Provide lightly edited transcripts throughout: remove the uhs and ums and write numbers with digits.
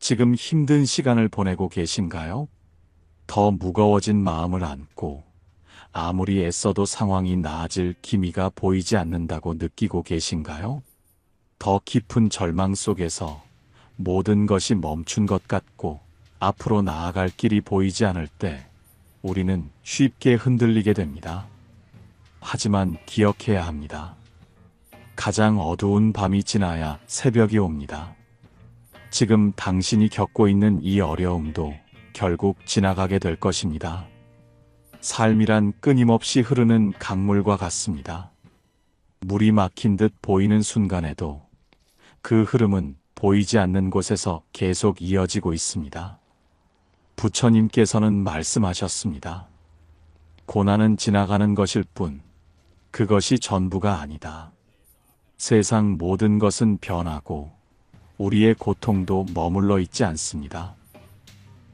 지금 힘든 시간을 보내고 계신가요? 더 무거워진 마음을 안고 아무리 애써도 상황이 나아질 기미가 보이지 않는다고 느끼고 계신가요? 더 깊은 절망 속에서 모든 것이 멈춘 것 같고 앞으로 나아갈 길이 보이지 않을 때 우리는 쉽게 흔들리게 됩니다. 하지만 기억해야 합니다. 가장 어두운 밤이 지나야 새벽이 옵니다. 지금 당신이 겪고 있는 이 어려움도 결국 지나가게 될 것입니다. 삶이란 끊임없이 흐르는 강물과 같습니다. 물이 막힌 듯 보이는 순간에도 그 흐름은 보이지 않는 곳에서 계속 이어지고 있습니다. 부처님께서는 말씀하셨습니다. 고난은 지나가는 것일 뿐 그것이 전부가 아니다. 세상 모든 것은 변하고 우리의 고통도 머물러 있지 않습니다.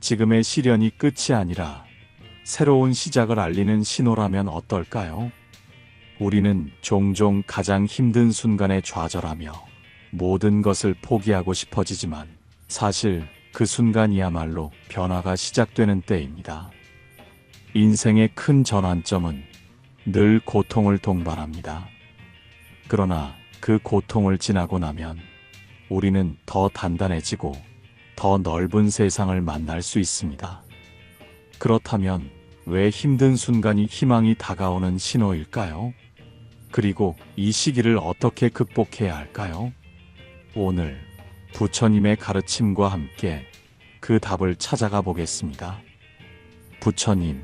지금의 시련이 끝이 아니라 새로운 시작을 알리는 신호라면 어떨까요? 우리는 종종 가장 힘든 순간에 좌절하며 모든 것을 포기하고 싶어지지만 사실 그 순간이야말로 변화가 시작되는 때입니다. 인생의 큰 전환점은 늘 고통을 동반합니다. 그러나 그 고통을 지나고 나면 우리는 더 단단해지고 더 넓은 세상을 만날 수 있습니다. 그렇다면 왜 힘든 순간이 희망이 다가오는 신호일까요? 그리고 이 시기를 어떻게 극복해야 할까요? 오늘 부처님의 가르침과 함께 그 답을 찾아가 보겠습니다. 부처님,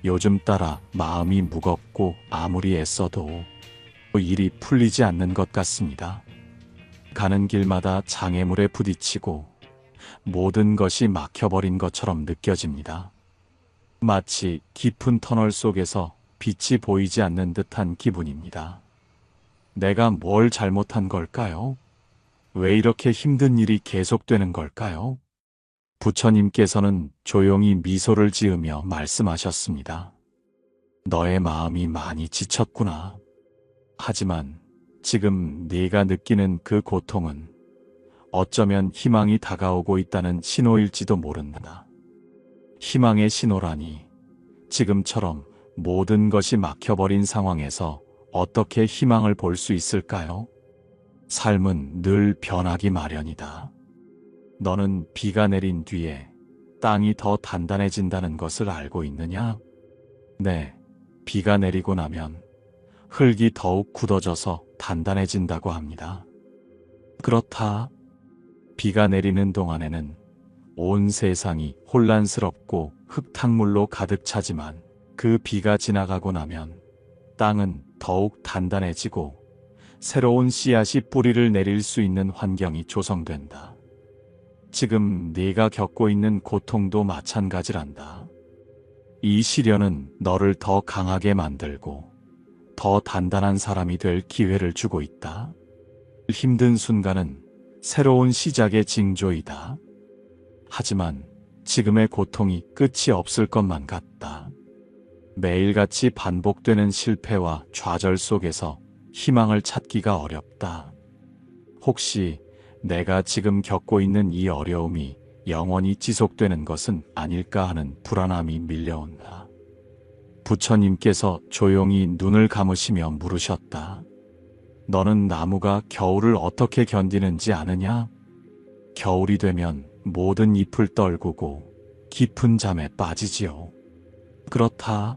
요즘 따라 마음이 무겁고 아무리 애써도 일이 풀리지 않는 것 같습니다. 가는 길마다 장애물에 부딪히고 모든 것이 막혀버린 것처럼 느껴집니다. 마치 깊은 터널 속에서 빛이 보이지 않는 듯한 기분입니다. 내가 뭘 잘못한 걸까요? 왜 이렇게 힘든 일이 계속되는 걸까요? 부처님께서는 조용히 미소를 지으며 말씀하셨습니다. 너의 마음이 많이 지쳤구나. 하지만 지금 네가 느끼는 그 고통은 어쩌면 희망이 다가오고 있다는 신호일지도 모른다. 희망의 신호라니, 지금처럼 모든 것이 막혀버린 상황에서 어떻게 희망을 볼 수 있을까요? 삶은 늘 변하기 마련이다. 너는 비가 내린 뒤에 땅이 더 단단해진다는 것을 알고 있느냐? 네, 비가 내리고 나면 흙이 더욱 굳어져서 단단해진다고 합니다. 그렇다. 비가 내리는 동안에는 온 세상이 혼란스럽고 흙탕물로 가득 차지만 그 비가 지나가고 나면 땅은 더욱 단단해지고 새로운 씨앗이 뿌리를 내릴 수 있는 환경이 조성된다. 지금 네가 겪고 있는 고통도 마찬가지란다. 이 시련은 너를 더 강하게 만들고 더 단단한 사람이 될 기회를 주고 있다. 힘든 순간은 새로운 시작의 징조이다. 하지만 지금의 고통이 끝이 없을 것만 같다. 매일같이 반복되는 실패와 좌절 속에서 희망을 찾기가 어렵다. 혹시 내가 지금 겪고 있는 이 어려움이 영원히 지속되는 것은 아닐까 하는 불안함이 밀려온다. 부처님께서 조용히 눈을 감으시며 물으셨다. 너는 나무가 겨울을 어떻게 견디는지 아느냐? 겨울이 되면 모든 잎을 떨구고 깊은 잠에 빠지지요. 그렇다.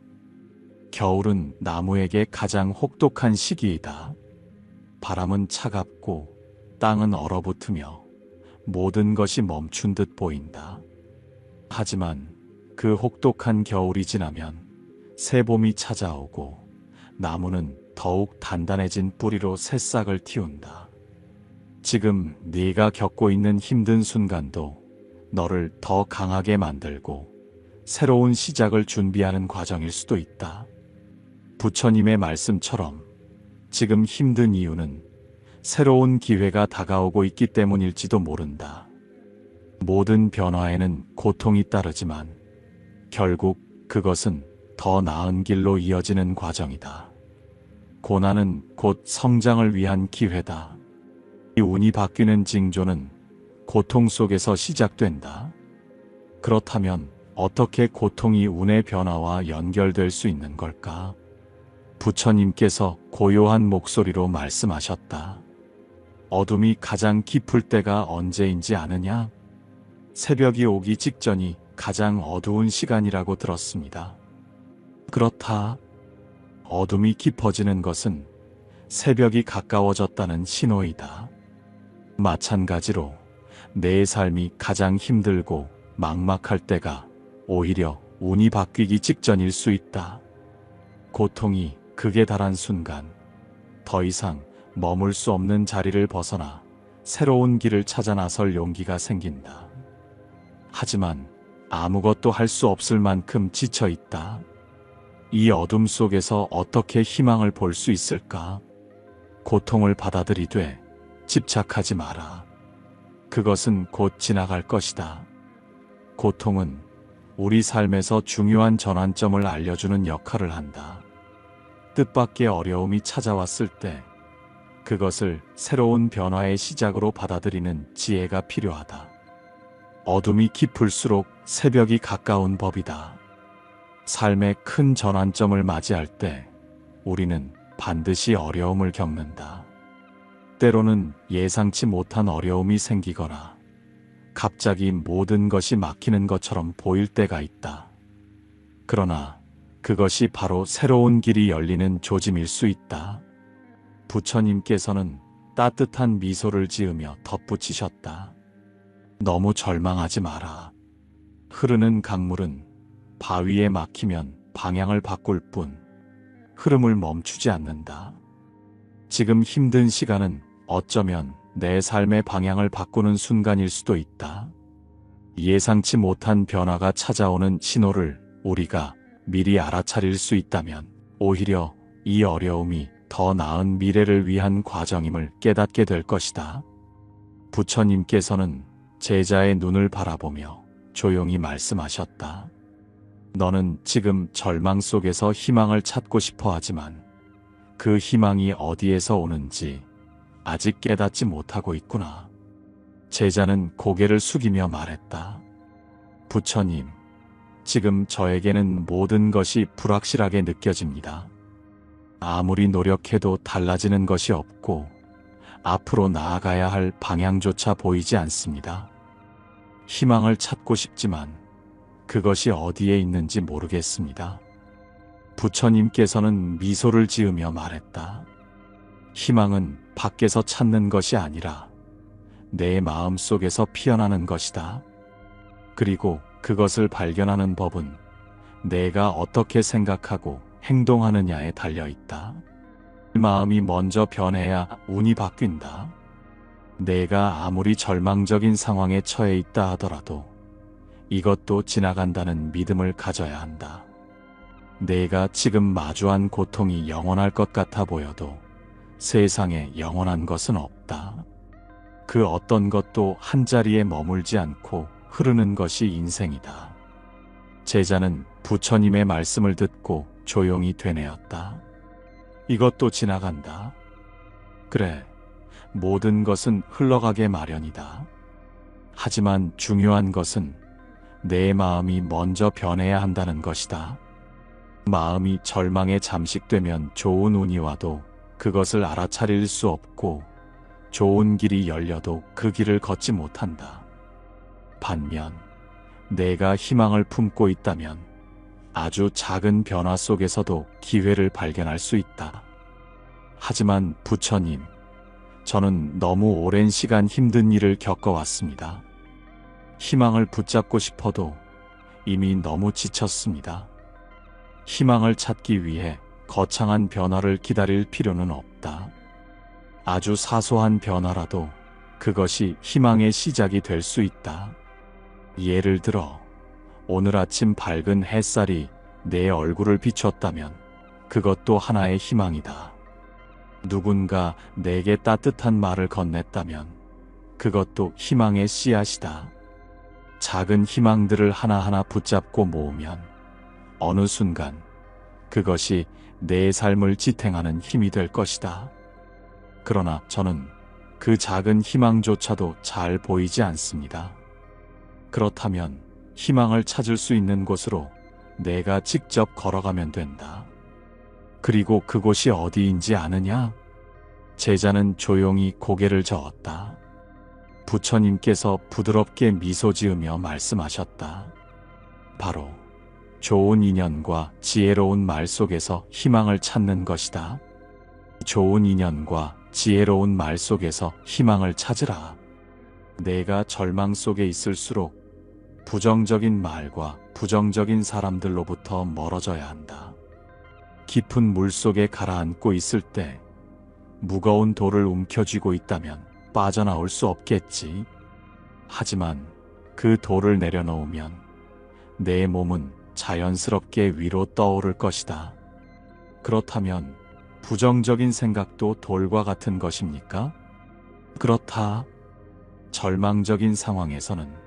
겨울은 나무에게 가장 혹독한 시기이다. 바람은 차갑고 땅은 얼어붙으며 모든 것이 멈춘 듯 보인다. 하지만 그 혹독한 겨울이 지나면 새 봄이 찾아오고 나무는 더욱 단단해진 뿌리로 새싹을 틔운다. 지금 네가 겪고 있는 힘든 순간도 너를 더 강하게 만들고 새로운 시작을 준비하는 과정일 수도 있다. 부처님의 말씀처럼 지금 힘든 이유는 새로운 기회가 다가오고 있기 때문일지도 모른다. 모든 변화에는 고통이 따르지만 결국 그것은 더 나은 길로 이어지는 과정이다. 고난은 곧 성장을 위한 기회다. 이 운이 바뀌는 징조는 고통 속에서 시작된다. 그렇다면 어떻게 고통이 운의 변화와 연결될 수 있는 걸까? 부처님께서 고요한 목소리로 말씀하셨다. 어둠이 가장 깊을 때가 언제인지 아느냐? 새벽이 오기 직전이 가장 어두운 시간이라고 들었습니다. 그렇다. 어둠이 깊어지는 것은 새벽이 가까워졌다는 신호이다. 마찬가지로 내 삶이 가장 힘들고 막막할 때가 오히려 운이 바뀌기 직전일 수 있다. 고통이 극에 달한 순간 더 이상 머물 수 없는 자리를 벗어나 새로운 길을 찾아 나설 용기가 생긴다. 하지만 아무것도 할 수 없을 만큼 지쳐 있다. 이 어둠 속에서 어떻게 희망을 볼 수 있을까? 고통을 받아들이되 집착하지 마라. 그것은 곧 지나갈 것이다. 고통은 우리 삶에서 중요한 전환점을 알려주는 역할을 한다. 뜻밖의 어려움이 찾아왔을 때 그것을 새로운 변화의 시작으로 받아들이는 지혜가 필요하다. 어둠이 깊을수록 새벽이 가까운 법이다. 삶의 큰 전환점을 맞이할 때 우리는 반드시 어려움을 겪는다. 때로는 예상치 못한 어려움이 생기거나 갑자기 모든 것이 막히는 것처럼 보일 때가 있다. 그러나 그것이 바로 새로운 길이 열리는 조짐일 수 있다. 부처님께서는 따뜻한 미소를 지으며 덧붙이셨다. 너무 절망하지 마라. 흐르는 강물은 바위에 막히면 방향을 바꿀 뿐 흐름을 멈추지 않는다. 지금 힘든 시간은 어쩌면 내 삶의 방향을 바꾸는 순간일 수도 있다. 예상치 못한 변화가 찾아오는 신호를 우리가 미리 알아차릴 수 있다면 오히려 이 어려움이 더 나은 미래를 위한 과정임을 깨닫게 될 것이다. 부처님께서는 제자의 눈을 바라보며 조용히 말씀하셨다. 너는 지금 절망 속에서 희망을 찾고 싶어 하지만 그 희망이 어디에서 오는지 아직 깨닫지 못하고 있구나. 제자는 고개를 숙이며 말했다. 부처님, 지금 저에게는 모든 것이 불확실하게 느껴집니다. 아무리 노력해도 달라지는 것이 없고 앞으로 나아가야 할 방향조차 보이지 않습니다. 희망을 찾고 싶지만 그것이 어디에 있는지 모르겠습니다. 부처님께서는 미소를 지으며 말했다. 희망은 밖에서 찾는 것이 아니라 내 마음 속에서 피어나는 것이다. 그리고 그것을 발견하는 법은 내가 어떻게 생각하고 행동하느냐에 달려있다. 마음이 먼저 변해야 운이 바뀐다. 내가 아무리 절망적인 상황에 처해 있다 하더라도 이것도 지나간다는 믿음을 가져야 한다. 내가 지금 마주한 고통이 영원할 것 같아 보여도 세상에 영원한 것은 없다. 그 어떤 것도 한자리에 머물지 않고 흐르는 것이 인생이다. 제자는 부처님의 말씀을 듣고 조용히 되뇌었다. 이것도 지나간다. 그래, 모든 것은 흘러가게 마련이다. 하지만 중요한 것은 내 마음이 먼저 변해야 한다는 것이다. 마음이 절망에 잠식되면 좋은 운이 와도 그것을 알아차릴 수 없고 좋은 길이 열려도 그 길을 걷지 못한다. 반면 내가 희망을 품고 있다면 아주 작은 변화 속에서도 기회를 발견할 수 있다. 하지만 부처님, 저는 너무 오랜 시간 힘든 일을 겪어왔습니다. 희망을 붙잡고 싶어도 이미 너무 지쳤습니다. 희망을 찾기 위해 거창한 변화를 기다릴 필요는 없다. 아주 사소한 변화라도 그것이 희망의 시작이 될 수 있다. 예를 들어 오늘 아침 밝은 햇살이 내 얼굴을 비췄다면 그것도 하나의 희망이다. 누군가 내게 따뜻한 말을 건넸다면 그것도 희망의 씨앗이다. 작은 희망들을 하나하나 붙잡고 모으면 어느 순간 그것이 내 삶을 지탱하는 힘이 될 것이다. 그러나 저는 그 작은 희망조차도 잘 보이지 않습니다. 그렇다면 희망을 찾을 수 있는 곳으로 내가 직접 걸어가면 된다. 그리고 그곳이 어디인지 아느냐? 제자는 조용히 고개를 저었다. 부처님께서 부드럽게 미소 지으며 말씀하셨다. 바로 좋은 인연과 지혜로운 말 속에서 희망을 찾는 것이다. 좋은 인연과 지혜로운 말 속에서 희망을 찾으라. 내가 절망 속에 있을수록 부정적인 말과 부정적인 사람들로부터 멀어져야 한다. 깊은 물 속에 가라앉고 있을 때 무거운 돌을 움켜쥐고 있다면 빠져나올 수 없겠지. 하지만 그 돌을 내려놓으면 내 몸은 자연스럽게 위로 떠오를 것이다. 그렇다면 부정적인 생각도 돌과 같은 것입니까? 그렇다. 절망적인 상황에서는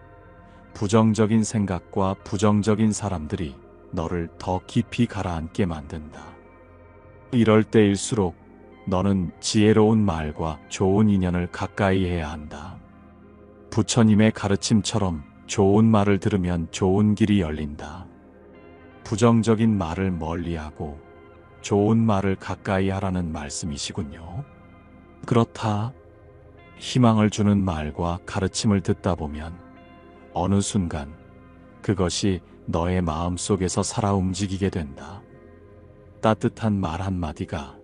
부정적인 생각과 부정적인 사람들이 너를 더 깊이 가라앉게 만든다. 이럴 때일수록 너는 지혜로운 말과 좋은 인연을 가까이 해야 한다. 부처님의 가르침처럼 좋은 말을 들으면 좋은 길이 열린다. 부정적인 말을 멀리하고 좋은 말을 가까이 하라는 말씀이시군요. 그렇다. 희망을 주는 말과 가르침을 듣다 보면 어느 순간 그것이 너의 마음속에서 살아 움직이게 된다. 따뜻한 말 한마디가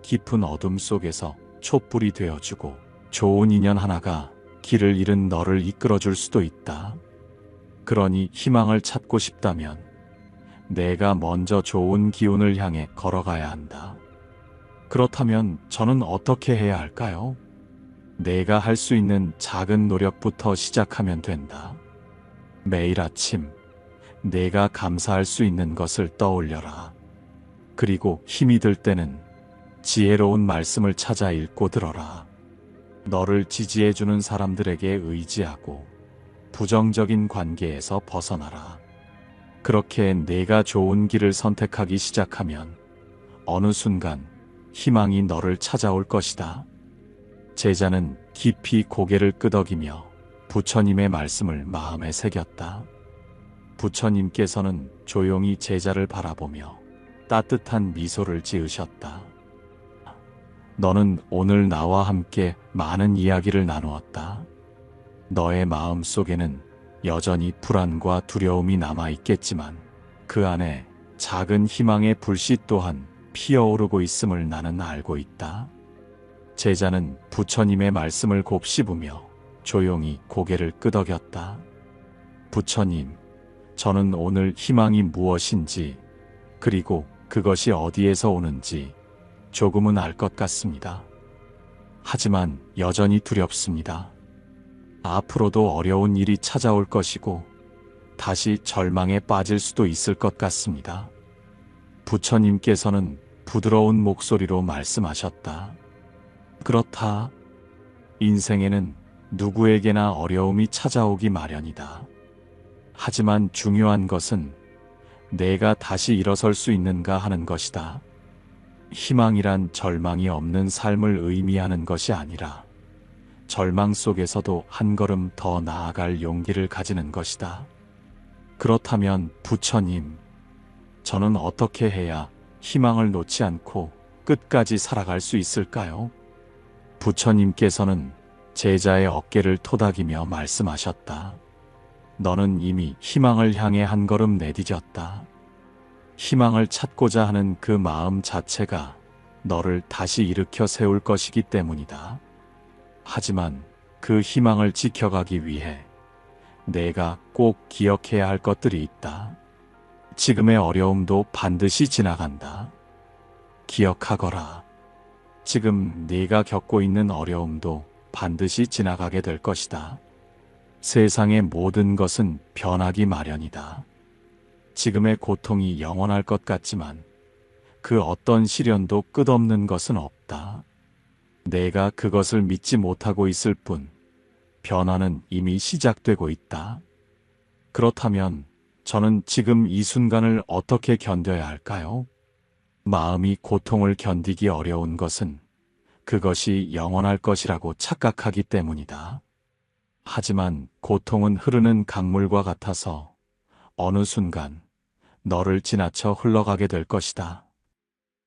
깊은 어둠 속에서 촛불이 되어주고 좋은 인연 하나가 길을 잃은 너를 이끌어줄 수도 있다. 그러니 희망을 찾고 싶다면 내가 먼저 좋은 기운을 향해 걸어가야 한다. 그렇다면 저는 어떻게 해야 할까요? 내가 할 수 있는 작은 노력부터 시작하면 된다. 매일 아침 내가 감사할 수 있는 것을 떠올려라. 그리고 힘이 들 때는 지혜로운 말씀을 찾아 읽고 들어라. 너를 지지해주는 사람들에게 의지하고 부정적인 관계에서 벗어나라. 그렇게 내가 좋은 길을 선택하기 시작하면 어느 순간 희망이 너를 찾아올 것이다. 제자는 깊이 고개를 끄덕이며 부처님의 말씀을 마음에 새겼다. 부처님께서는 조용히 제자를 바라보며 따뜻한 미소를 지으셨다. 너는 오늘 나와 함께 많은 이야기를 나누었다. 너의 마음 속에는 여전히 불안과 두려움이 남아있겠지만 그 안에 작은 희망의 불씨 또한 피어오르고 있음을 나는 알고 있다. 제자는 부처님의 말씀을 곱씹으며 조용히 고개를 끄덕였다. 부처님, 저는 오늘 희망이 무엇인지 그리고 그것이 어디에서 오는지 조금은 알 것 같습니다. 하지만 여전히 두렵습니다. 앞으로도 어려운 일이 찾아올 것이고 다시 절망에 빠질 수도 있을 것 같습니다. 부처님께서는 부드러운 목소리로 말씀하셨다. 그렇다. 인생에는 누구에게나 어려움이 찾아오기 마련이다. 하지만 중요한 것은 내가 다시 일어설 수 있는가 하는 것이다. 희망이란 절망이 없는 삶을 의미하는 것이 아니라 절망 속에서도 한 걸음 더 나아갈 용기를 가지는 것이다. 그렇다면 부처님, 저는 어떻게 해야 희망을 놓지 않고 끝까지 살아갈 수 있을까요? 부처님께서는 제자의 어깨를 토닥이며 말씀하셨다. 너는 이미 희망을 향해 한 걸음 내디뎠다. 희망을 찾고자 하는 그 마음 자체가 너를 다시 일으켜 세울 것이기 때문이다. 하지만 그 희망을 지켜가기 위해 내가 꼭 기억해야 할 것들이 있다. 지금의 어려움도 반드시 지나간다. 기억하거라. 지금 네가 겪고 있는 어려움도 반드시 지나가게 될 것이다. 세상의 모든 것은 변하기 마련이다. 지금의 고통이 영원할 것 같지만 그 어떤 시련도 끝없는 것은 없다. 내가 그것을 믿지 못하고 있을 뿐 변화는 이미 시작되고 있다. 그렇다면 저는 지금 이 순간을 어떻게 견뎌야 할까요? 마음이 고통을 견디기 어려운 것은 그것이 영원할 것이라고 착각하기 때문이다. 하지만 고통은 흐르는 강물과 같아서 어느 순간 너를 지나쳐 흘러가게 될 것이다.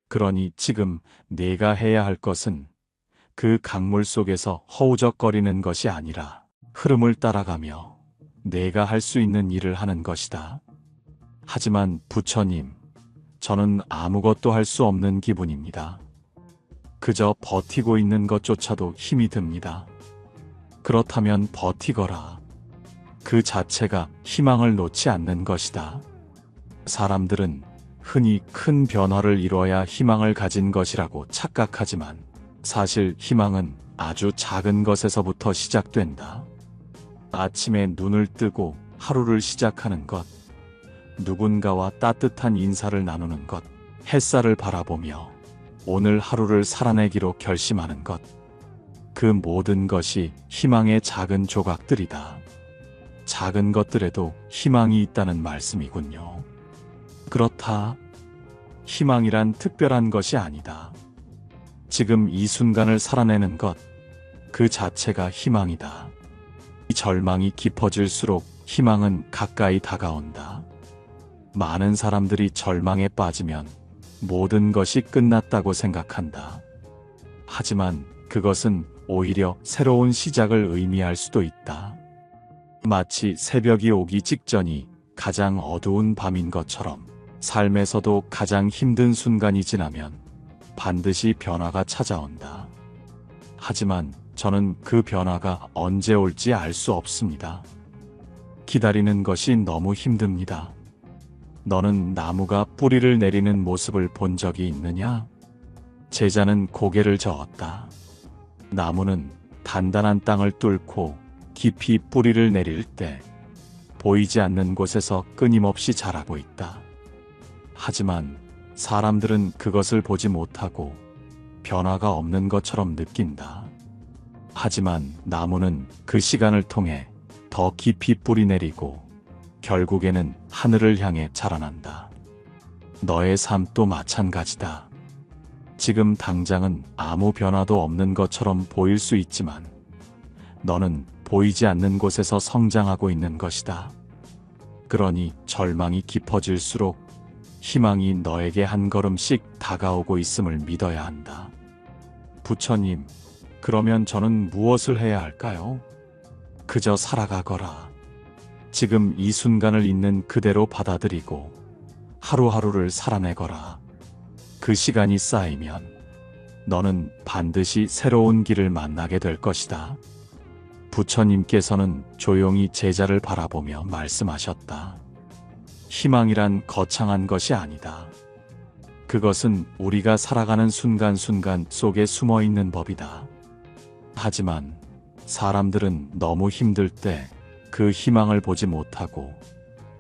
그러니 지금 네가 해야 할 것은 그 강물 속에서 허우적거리는 것이 아니라 흐름을 따라가며 내가 할 수 있는 일을 하는 것이다. 하지만 부처님, 저는 아무것도 할 수 없는 기분입니다. 그저 버티고 있는 것조차도 힘이 듭니다. 그렇다면 버티거라. 그 자체가 희망을 놓지 않는 것이다. 사람들은 흔히 큰 변화를 이뤄야 희망을 가진 것이라고 착각하지만 사실 희망은 아주 작은 것에서부터 시작된다. 아침에 눈을 뜨고 하루를 시작하는 것, 누군가와 따뜻한 인사를 나누는 것, 햇살을 바라보며 오늘 하루를 살아내기로 결심하는 것, 그 모든 것이 희망의 작은 조각들이다. 작은 것들에도 희망이 있다는 말씀이군요. 그렇다. 희망이란 특별한 것이 아니다. 지금 이 순간을 살아내는 것, 그 자체가 희망이다. 이 절망이 깊어질수록 희망은 가까이 다가온다. 많은 사람들이 절망에 빠지면 모든 것이 끝났다고 생각한다. 하지만 그것은 오히려 새로운 시작을 의미할 수도 있다. 마치 새벽이 오기 직전이 가장 어두운 밤인 것처럼 삶에서도 가장 힘든 순간이 지나면 반드시 변화가 찾아온다. 하지만 저는 그 변화가 언제 올지 알 수 없습니다. 기다리는 것이 너무 힘듭니다. 너는 나무가 뿌리를 내리는 모습을 본 적이 있느냐? 제자는 고개를 저었다. 나무는 단단한 땅을 뚫고 깊이 뿌리를 내릴 때 보이지 않는 곳에서 끊임없이 자라고 있다. 하지만 사람들은 그것을 보지 못하고 변화가 없는 것처럼 느낀다. 하지만 나무는 그 시간을 통해 더 깊이 뿌리 내리고 결국에는 하늘을 향해 자라난다. 너의 삶도 마찬가지다. 지금 당장은 아무 변화도 없는 것처럼 보일 수 있지만 너는 보이지 않는 곳에서 성장하고 있는 것이다. 그러니 절망이 깊어질수록 희망이 너에게 한 걸음씩 다가오고 있음을 믿어야 한다. 부처님, 그러면 저는 무엇을 해야 할까요? 그저 살아가거라. 지금 이 순간을 있는 그대로 받아들이고 하루하루를 살아내거라. 그 시간이 쌓이면 너는 반드시 새로운 길을 만나게 될 것이다. 부처님께서는 조용히 제자를 바라보며 말씀하셨다. 희망이란 거창한 것이 아니다. 그것은 우리가 살아가는 순간순간 속에 숨어 있는 법이다. 하지만 사람들은 너무 힘들 때 그 희망을 보지 못하고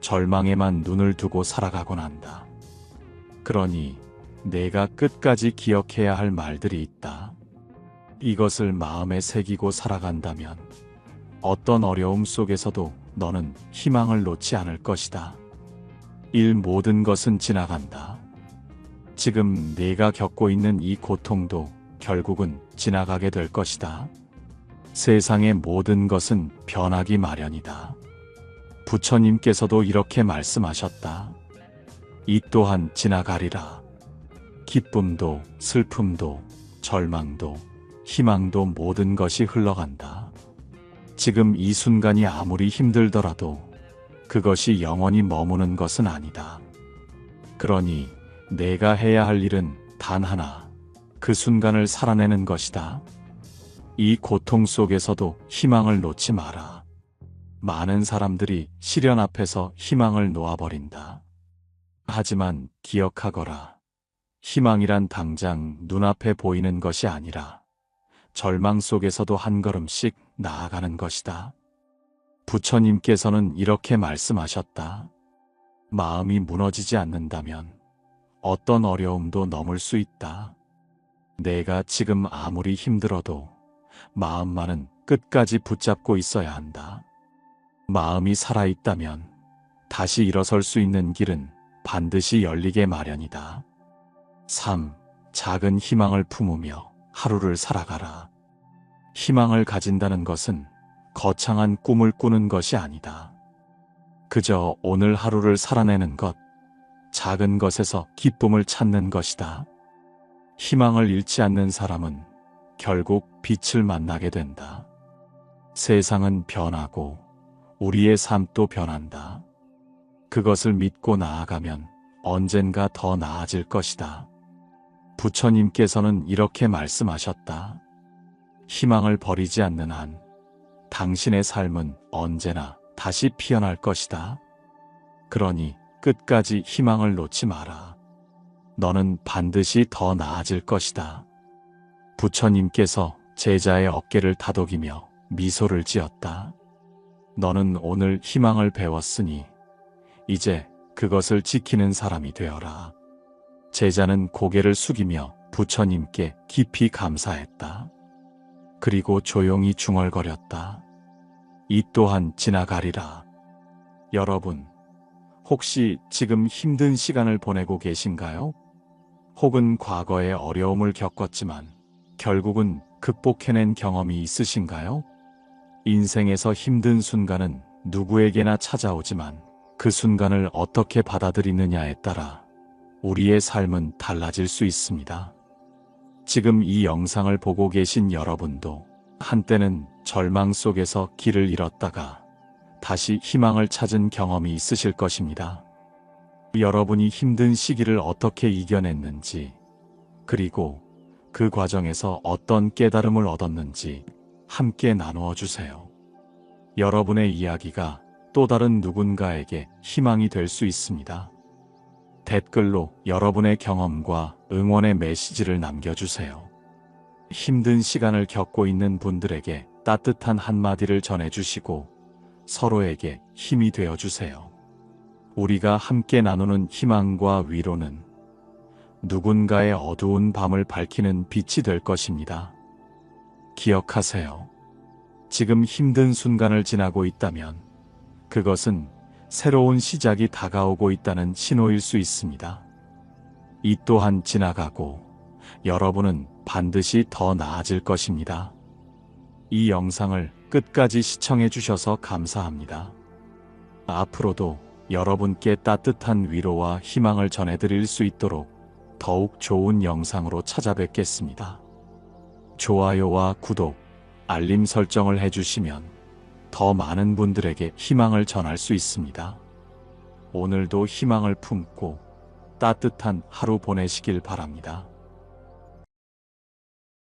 절망에만 눈을 두고 살아가곤 한다. 그러니 내가 끝까지 기억해야 할 말들이 있다. 이것을 마음에 새기고 살아간다면 어떤 어려움 속에서도 너는 희망을 놓지 않을 것이다. 모든 것은 지나간다. 지금 내가 겪고 있는 이 고통도 결국은 지나가게 될 것이다. 세상의 모든 것은 변하기 마련이다. 부처님께서도 이렇게 말씀하셨다. 이 또한 지나가리라. 기쁨도 슬픔도 절망도 희망도 모든 것이 흘러간다. 지금 이 순간이 아무리 힘들더라도 그것이 영원히 머무는 것은 아니다. 그러니 내가 해야 할 일은 단 하나, 그 순간을 살아내는 것이다. 이 고통 속에서도 희망을 놓지 마라. 많은 사람들이 시련 앞에서 희망을 놓아버린다. 하지만 기억하거라. 희망이란 당장 눈앞에 보이는 것이 아니라 절망 속에서도 한 걸음씩 나아가는 것이다. 부처님께서는 이렇게 말씀하셨다. 마음이 무너지지 않는다면 어떤 어려움도 넘을 수 있다. 내가 지금 아무리 힘들어도 마음만은 끝까지 붙잡고 있어야 한다. 마음이 살아있다면 다시 일어설 수 있는 길은 반드시 열리게 마련이다. 3. 작은 희망을 품으며 하루를 살아가라. 희망을 가진다는 것은 거창한 꿈을 꾸는 것이 아니다. 그저 오늘 하루를 살아내는 것, 작은 것에서 기쁨을 찾는 것이다. 희망을 잃지 않는 사람은 결국 빛을 만나게 된다. 세상은 변하고 우리의 삶도 변한다. 그것을 믿고 나아가면 언젠가 더 나아질 것이다. 부처님께서는 이렇게 말씀하셨다. 희망을 버리지 않는 한 당신의 삶은 언제나 다시 피어날 것이다. 그러니 끝까지 희망을 놓지 마라. 너는 반드시 더 나아질 것이다. 부처님께서 제자의 어깨를 다독이며 미소를 지었다. 너는 오늘 희망을 배웠으니 이제 그것을 지키는 사람이 되어라. 제자는 고개를 숙이며 부처님께 깊이 감사했다. 그리고 조용히 중얼거렸다. 이 또한 지나가리라. 여러분, 혹시 지금 힘든 시간을 보내고 계신가요? 혹은 과거에 어려움을 겪었지만 결국은 극복해낸 경험이 있으신가요? 인생에서 힘든 순간은 누구에게나 찾아오지만 그 순간을 어떻게 받아들이느냐에 따라 우리의 삶은 달라질 수 있습니다. 지금 이 영상을 보고 계신 여러분도 한때는 절망 속에서 길을 잃었다가 다시 희망을 찾은 경험이 있으실 것입니다. 여러분이 힘든 시기를 어떻게 이겨냈는지, 그리고 그 과정에서 어떤 깨달음을 얻었는지 함께 나누어 주세요. 여러분의 이야기가 또 다른 누군가에게 희망이 될 수 있습니다. 댓글로 여러분의 경험과 응원의 메시지를 남겨주세요. 힘든 시간을 겪고 있는 분들에게 따뜻한 한마디를 전해주시고 서로에게 힘이 되어주세요. 우리가 함께 나누는 희망과 위로는 누군가의 어두운 밤을 밝히는 빛이 될 것입니다. 기억하세요. 지금 힘든 순간을 지나고 있다면 그것은 새로운 시작이 다가오고 있다는 신호일 수 있습니다. 이 또한 지나가고 여러분은 반드시 더 나아질 것입니다. 이 영상을 끝까지 시청해 주셔서 감사합니다. 앞으로도 여러분께 따뜻한 위로와 희망을 전해드릴 수 있도록 더욱 좋은 영상으로 찾아뵙겠습니다. 좋아요와 구독, 알림 설정을 해주시면 더 많은 분들에게 희망을 전할 수 있습니다. 오늘도 희망을 품고 따뜻한 하루 보내시길 바랍니다.